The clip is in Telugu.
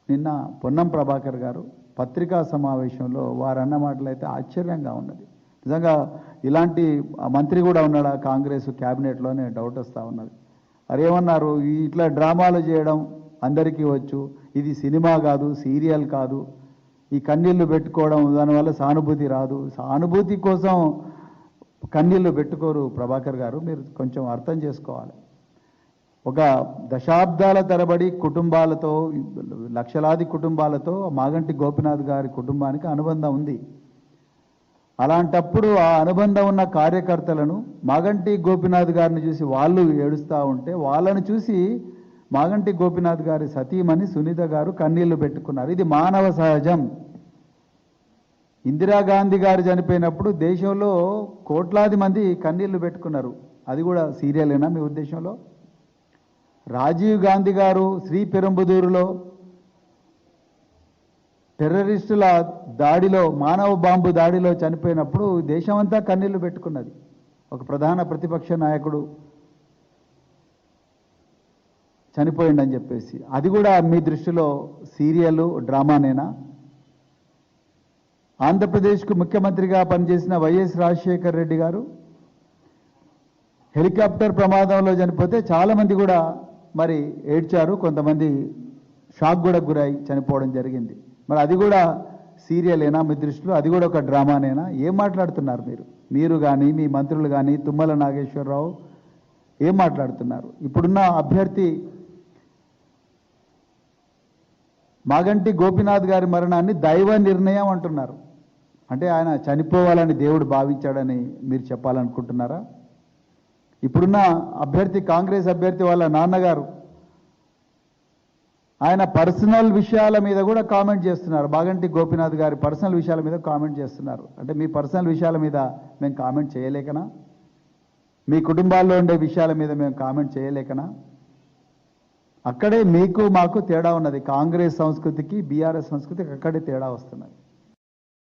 నిన్న పొన్నం ప్రభాకర్ గారు పత్రికా సమావేశంలో వారు అన్న మాటలైతే ఆశ్చర్యంగా ఉన్నది. నిజంగా ఇలాంటి మంత్రి కూడా ఉన్నాడా కాంగ్రెస్ క్యాబినెట్లోనే డౌట్ వస్తూ ఉన్నది. అరేమన్నారు, ఇట్లా డ్రామాలు చేయడం అందరికీ వచ్చు, ఇది సినిమా కాదు, సీరియల్ కాదు, ఈ కన్నీళ్లు పెట్టుకోవడం దానివల్ల సానుభూతి రాదు, సానుభూతి కోసం కన్నీళ్లు పెట్టుకోరు ప్రభాకర్ గారు, మీరు కొంచెం అర్థం చేసుకోవాలి. ఒక దశాబ్దాల తరబడి కుటుంబాలతో, లక్షలాది కుటుంబాలతో మాగంటి గోపీనాథ్ గారి కుటుంబానికి అనుబంధం ఉంది. అలాంటప్పుడు ఆ అనుబంధం ఉన్న కార్యకర్తలను మాగంటి గోపీనాథ్ గారిని చూసి వాళ్ళు ఏడుస్తూ ఉంటే వాళ్ళని చూసి మాగంటి గోపీనాథ్ గారి సతీమణి సునీత గారు కన్నీళ్లు పెట్టుకున్నారు. ఇది మానవ సహజం. ఇందిరాగాంధీ గారు చనిపోయినప్పుడు దేశంలో కోట్లాది మంది కన్నీళ్లు పెట్టుకున్నారు. అది కూడా సీరియలేనా మీ ఉద్దేశంలో? రాజీవ్ గాంధీ గారు శ్రీపెరంబుదూరులో టెర్రరిస్టుల దాడిలో, మానవ బాంబు దాడిలో చనిపోయినప్పుడు దేశమంతా కన్నీళ్లు పెట్టుకున్నది. ఒక ప్రధాన ప్రతిపక్ష నాయకుడు చనిపోయిండని చెప్పేసి, అది కూడా మీ దృష్టిలో సీరియల్ డ్రామానేనా? ఆంధ్రప్రదేశ్కు ముఖ్యమంత్రిగా పనిచేసిన వైఎస్ రాజశేఖర్ రెడ్డి గారు హెలికాప్టర్ ప్రమాదంలో చనిపోతే చాలామంది కూడా మరి ఏడ్చారు, కొంతమంది షాక్ కూడా గురై చనిపోవడం జరిగింది. మరి అది కూడా సీరియలేనా మీ దృష్టిలో? అది కూడా ఒక డ్రామానేనా? ఏం మాట్లాడుతున్నారు మీరు కానీ మీ మంత్రులు కానీ, తుమ్మల నాగేశ్వరరావు ఏం మాట్లాడుతున్నారు? ఇప్పుడున్న అభ్యర్థి మాగంటి గోపీనాథ్ గారి మరణాన్ని దైవ నిర్ణయం అంటున్నారు. అంటే ఆయన చనిపోవాలని దేవుడు భావించాడని మీరు చెప్పాలనుకుంటున్నారా? ఇప్పుడున్న అభ్యర్థి, కాంగ్రెస్ అభ్యర్థి వాళ్ళ నాన్నగారు, ఆయన పర్సనల్ విషయాల మీద కూడా కామెంట్ చేస్తున్నారు. మాగంటి గోపీనాథ్ గారి పర్సనల్ విషయాల మీద కామెంట్ చేస్తున్నారు. అంటే మీ పర్సనల్ విషయాల మీద మేము కామెంట్ చేయలేకనా? మీ కుటుంబాల్లో ఉండే విషయాల మీద మేము కామెంట్ చేయలేకనా? అక్కడే మీకు మాకు తేడా ఉన్నది. కాంగ్రెస్ సంస్కృతికి బీఆర్ఎస్ సంస్కృతికి అక్కడే తేడా వస్తున్నది.